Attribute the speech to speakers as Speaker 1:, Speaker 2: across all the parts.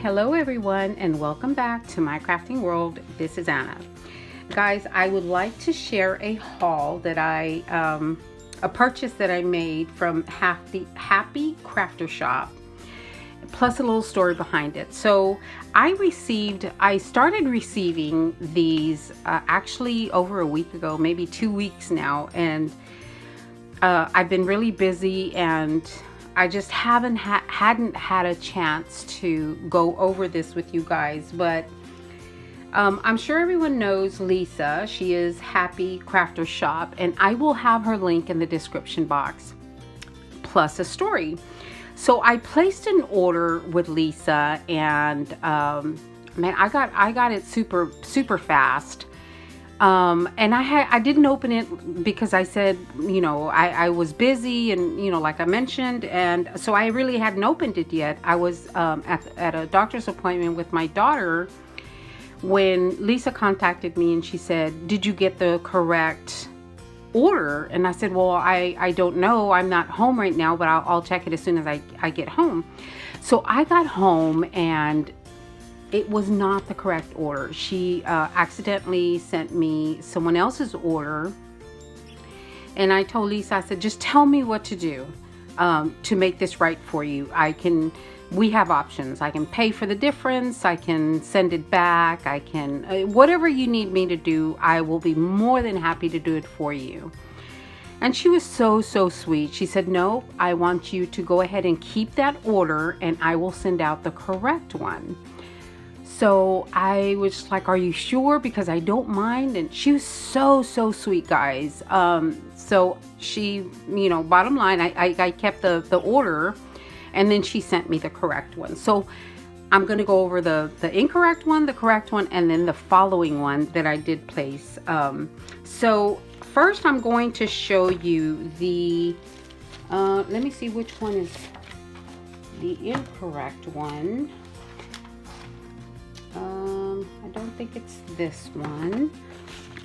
Speaker 1: Hello everyone and welcome back to my crafting world. This is Anna. Guys, I would like to share a haul that a purchase that I made from Happycraftershop, plus a little story behind it. So I started receiving these actually over a week ago, maybe 2 weeks now, and I've been really busy and I just hadn't had a chance to go over this with you guys, but I'm sure everyone knows Lisa. She is Happycraftershop, and I will have her link in the description box, plus a story. So I placed an order with Lisa, and man, I got it super fast. And I didn't open it because I said, you know, I was busy and, you know, like I mentioned, and so I really hadn't opened it yet. I was at a doctor's appointment with my daughter when Lisa contacted me and she said, did you get the correct order? And I said, well, I don't know. I'm not home right now, but I'll check it as soon as I get home. So I got home and it was not the correct order. She accidentally sent me someone else's order. And I told Lisa, I said, just tell me what to do to make this right for you. We have options. I can pay for the difference. I can send it back. I can, whatever you need me to do, I will be more than happy to do it for you. And she was so sweet. She said, no, I want you to go ahead and keep that order and I will send out the correct one. So I was like, are you sure? Because I don't mind. And she was so sweet, guys. So she, you know, bottom line, I kept the order, and then she sent me the correct one. So I'm going to go over the incorrect one, the correct one, and then the following one that I did place. So first I'm going to show you the, let me see which one is the incorrect one. I don't think it's this one.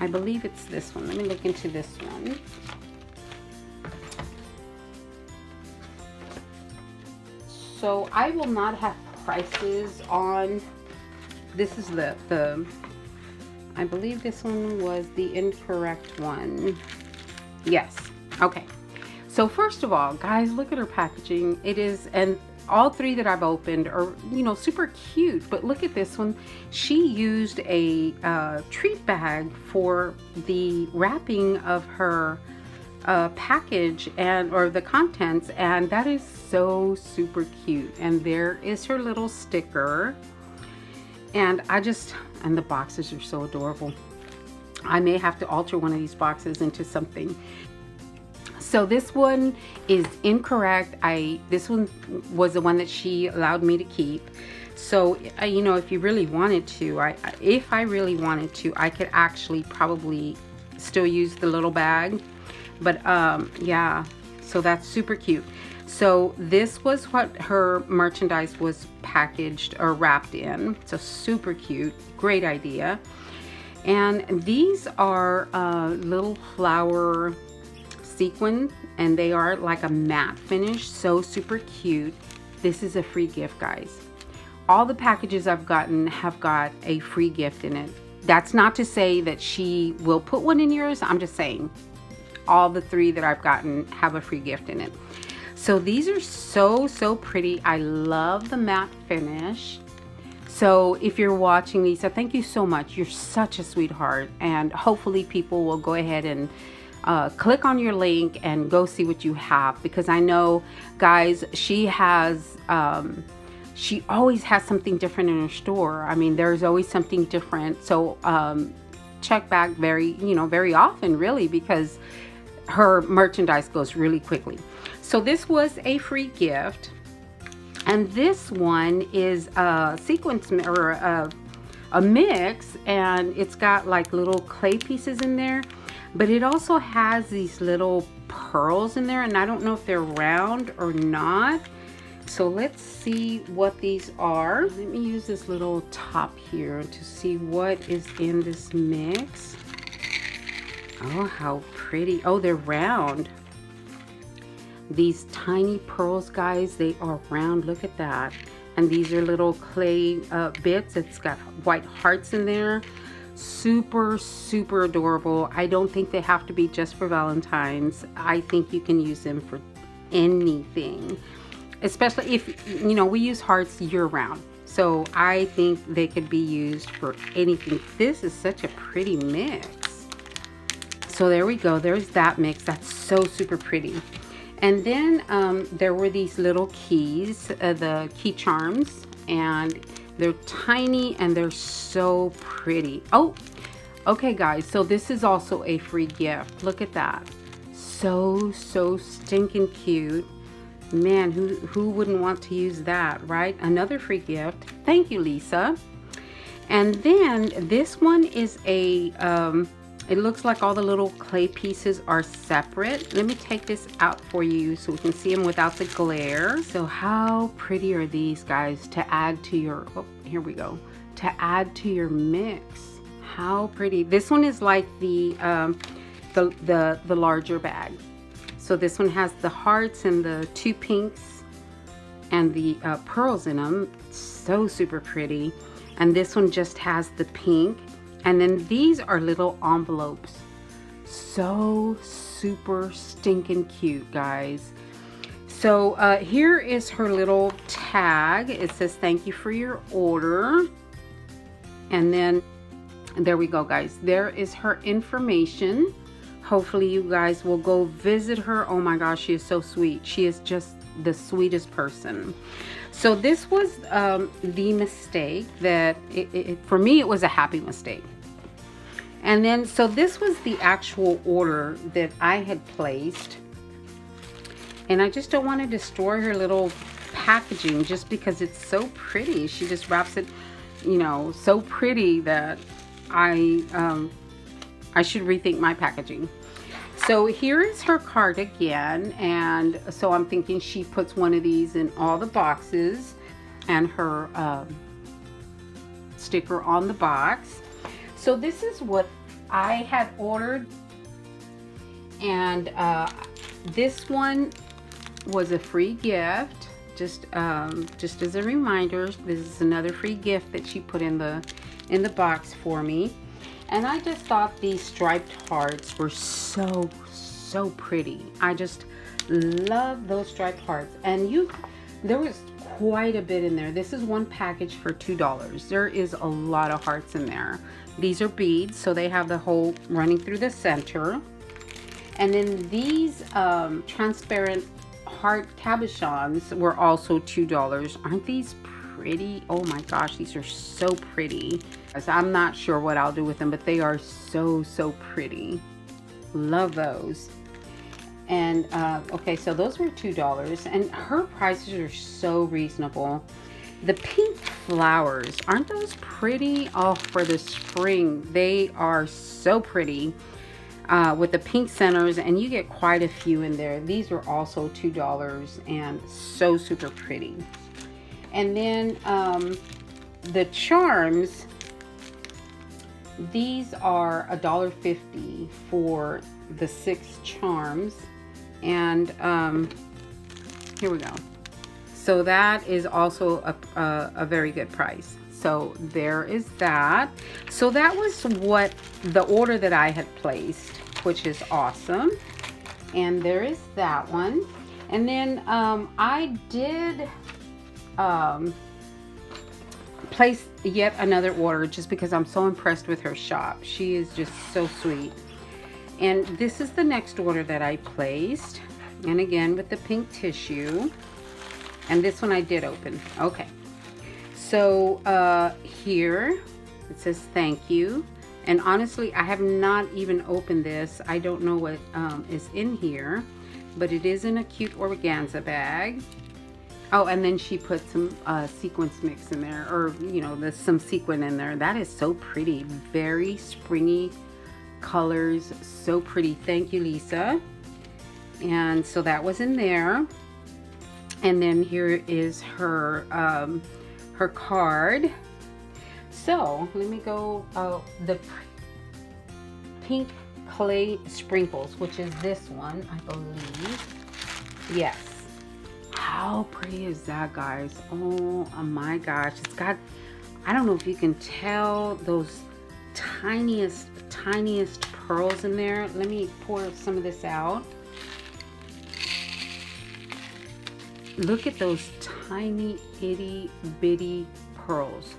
Speaker 1: I believe it's this one. Let me look into this one. So I will not have prices on, this is I believe this one was the incorrect one. Yes. Okay. So first of all, guys, look at her packaging. It is, and all three that I've opened are, you know, super cute, but look at this one. She used a treat bag for the wrapping of her package or the contents, and that is so super cute. And there is her little sticker, and and the boxes are so adorable. I may have to alter one of these boxes into something. So this one is incorrect. This one was the one that she allowed me to keep. So, you know, if you really wanted to, if I really wanted to, I could actually probably still use the little bag. But yeah, so that's super cute. So this was what her merchandise was packaged or wrapped in. So super cute, great idea. And these are little flower sequin, and they are like a matte finish, so super cute. This is a free gift, guys. All the packages I've gotten have got a free gift in it. That's not to say that she will put one in yours. I'm just saying all the three that I've gotten have a free gift in it. So these are so pretty. I love the matte finish. So if you're watching, Lisa, thank you so much. You're such a sweetheart, and hopefully people will go ahead and click on your link and go see what you have, because I know, guys, she always has something different in her store. I mean, there's always something different. So check back very often, really, because her merchandise goes really quickly. So this was a free gift, and this one is a sequence or a mix, and it's got like little clay pieces in there. But it also has these little pearls in there, and I don't know if they're round or not. So let's see what these are. Let me use this little top here to see what is in this mix. Oh, how pretty. Oh, they're round. These tiny pearls, guys, they are round. Look at that. And these are little clay bits. It's got white hearts in there. Super, super adorable. I don't think they have to be just for Valentine's. I think you can use them for anything, especially if, you know, we use hearts year round. So I think they could be used for anything. This is such a pretty mix. So there we go. There's that mix. That's so super pretty. And then there were these little keys, the key charms, and they're tiny and they're so pretty. Oh, okay, guys. So this is also a free gift. Look at that. So stinking cute. Man, who wouldn't want to use that, right? Another free gift. Thank you, Lisa. And then this one is a, it looks like all the little clay pieces are separate. Let me take this out for you so we can see them without the glare. So how pretty are these, guys, to add to your, oh, here we go, to add to your mix. How pretty. This one is like the larger bag. So this one has the hearts and the 2 pinks and the pearls in them. So super pretty. And this one just has the pink. And then these are little envelopes. So super stinking cute, guys. So here is her little tag. It says, thank you for your order. And then there we go, guys. There is her information. Hopefully you guys will go visit her. Oh my gosh, she is so sweet. She is just the sweetest person. So this was the mistake that, for me, it was a happy mistake. And then, so this was the actual order that I had placed. And I just don't want to destroy her little packaging just because it's so pretty. She just wraps it, you know, so pretty that I should rethink my packaging. So here is her card again, and so I'm thinking she puts one of these in all the boxes and her sticker on the box. So this is what I had ordered, and this one was a free gift. Just as a reminder, this is another free gift that she put in the box for me. And I just thought these striped hearts were so pretty. I just love those striped hearts. And there was quite a bit in there. This is one package for $2. There is a lot of hearts in there. These are beads, so they have the hole running through the center. And then these transparent heart cabochons were also $2. Aren't these pretty? Oh my gosh, these are so pretty. I'm not sure what I'll do with them, but they are so pretty. Love those. And okay, so those were $2, and her prices are so reasonable. The pink flowers, aren't those pretty? Oh, for the spring, they are so pretty. With the pink centers, and you get quite a few in there. These were also $2 and so super pretty. And then the charms, these are $1.50 for the 6 charms. And here we go. So that is also a very good price. So there is that. So that was what the order that I had placed, which is awesome. And there is that one. And then I did place yet another order just because I'm so impressed with her shop. She is just so sweet. And this is the next order that I placed. And again, with the pink tissue. And this one I did open. Okay. So here it says thank you. And honestly, I have not even opened this. I don't know what is in here, but it is in a cute organza bag. Oh, and then she put some sequins mix in there, or you know, there's some sequin in there. That is so pretty. Very springy colors, so pretty. Thank you, Lisa. And so that was in there. And then here is her her card. So let me go the pink clay sprinkles, which is this one, I believe. Yes. How pretty is that, guys? Oh my gosh. It's got, I don't know if you can tell those tiniest pearls in there. Let me pour some of this out. Look at those tiny itty bitty pearls.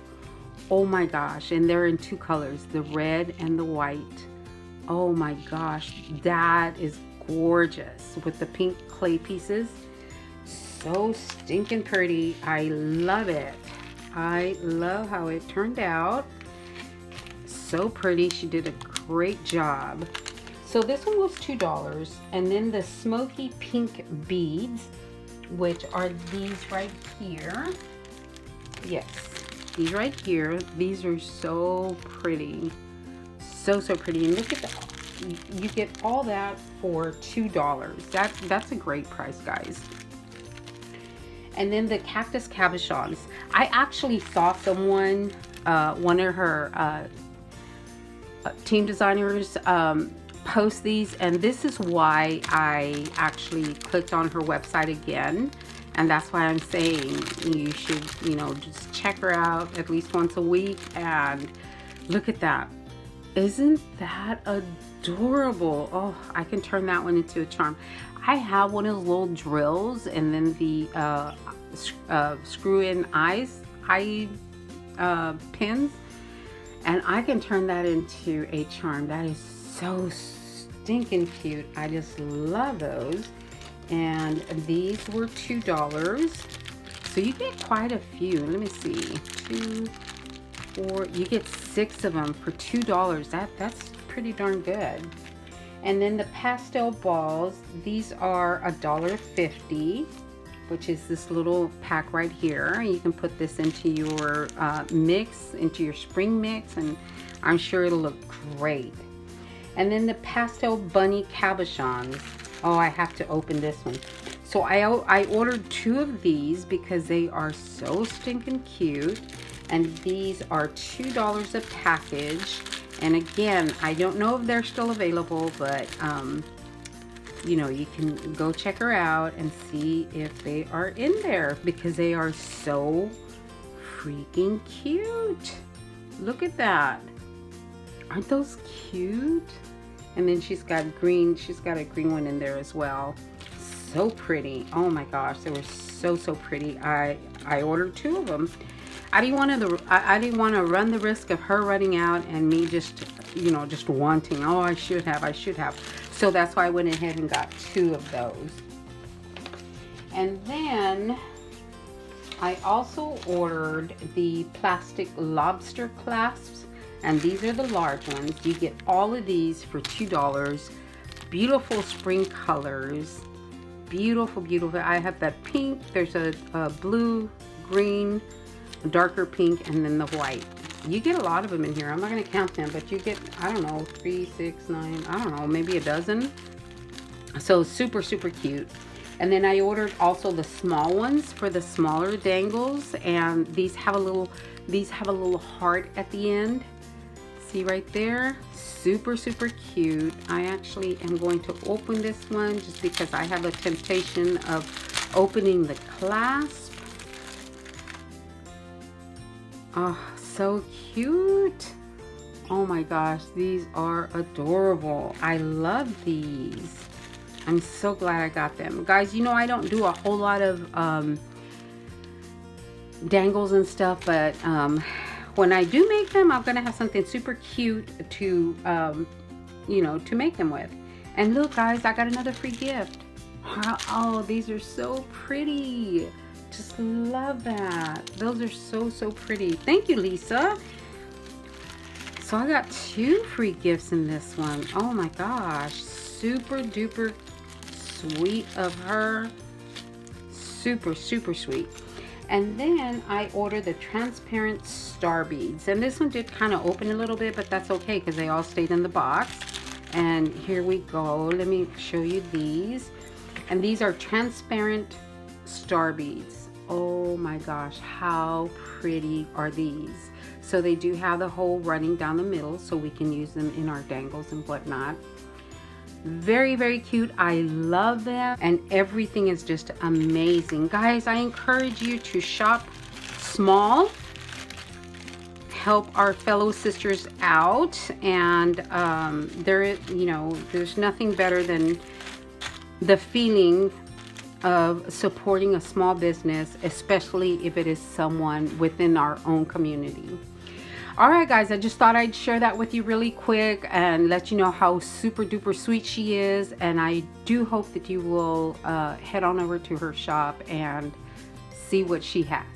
Speaker 1: Oh my gosh. And they're in two colors, the red and the white. Oh my gosh. That is gorgeous with the pink clay pieces. So stinking pretty. I love it. I love how it turned out. So pretty. She did a great job. So this one was $2. And then the smoky pink beads, which are these right here. Yes, these right here. These are so pretty. So pretty. And look at that. You get all that for $2. That's a great price, guys. And then the cactus cabochons. I actually saw someone, one of her team designers, post these, and this is why I actually clicked on her website again. And that's why I'm saying you should, you know, just check her out at least once a week. And look at that. Isn't that adorable? Oh, I can turn that one into a charm. I have one of those little drills, and then the screw-in eye pins, and I can turn that into a charm. That is so stinking cute. I just love those. And these were $2. So you get quite a few. Let me see. 2, 4. You get 6 of them for $2. That's pretty darn good. And then the pastel balls. These are $1.50, which is this little pack right here. You can put this into your mix, into your spring mix, and I'm sure it'll look great. And then the pastel bunny cabochons. Oh, I have to open this one. So I ordered 2 of these because they are so stinking cute. And these are $2 a package. And again, I don't know if they're still available, but you know, you can go check her out and see if they are in there, because they are so freaking cute. Look at that. Aren't those cute? And then she's got a green one in there as well. So pretty. Oh my gosh, they were so pretty. I ordered 2 of them. I didn't want to run the risk of her running out and me just, you know, just wanting, oh, I should have. So that's why I went ahead and got 2 of those. And then I also ordered the plastic lobster clasps, and these are the large ones. You get all of these for $2. Beautiful spring colors. Beautiful. I have that pink. There's a blue, green, darker pink, and then the white. You get a lot of them in here. I'm not going to count them, but you get, I don't know, 3, 6, 9, I don't know, maybe a dozen. So super cute. And then I ordered also the small ones for the smaller dangles, and these have a little heart at the end. See right there? Super cute. I actually am going to open this one just because I have a temptation of opening the clasp. Oh, so cute. Oh my gosh, these are adorable. I love these. I'm so glad I got them. Guys, you know I don't do a whole lot of dangles and stuff, but when I do make them, I'm gonna have something super cute to you know, to make them with. And look guys, I got another free gift. Oh, these are so pretty. Just love that. Those are so pretty. Thank you, Lisa. So I got 2 free gifts in this one. Oh my gosh, super duper sweet of her. Super sweet. And then I ordered the transparent star beads, and this one did kind of open a little bit, but that's okay because they all stayed in the box. And here we go. Let me show you these. And these are transparent star beads. Oh my gosh, how pretty are these? So they do have the hole running down the middle, so we can use them in our dangles and whatnot. Very, very cute. I love them, and everything is just amazing. Guys, I encourage you to shop small, help our fellow sisters out, and there's nothing better than the feeling of supporting a small business, especially if it is someone within our own community. All right, guys, I just thought I'd share that with you really quick and let you know how super duper sweet she is. And I do hope that you will head on over to her shop and see what she has.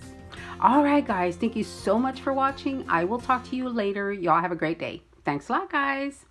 Speaker 1: All right, guys, thank you so much for watching. I will talk to you later. Y'all have a great day. Thanks a lot, guys.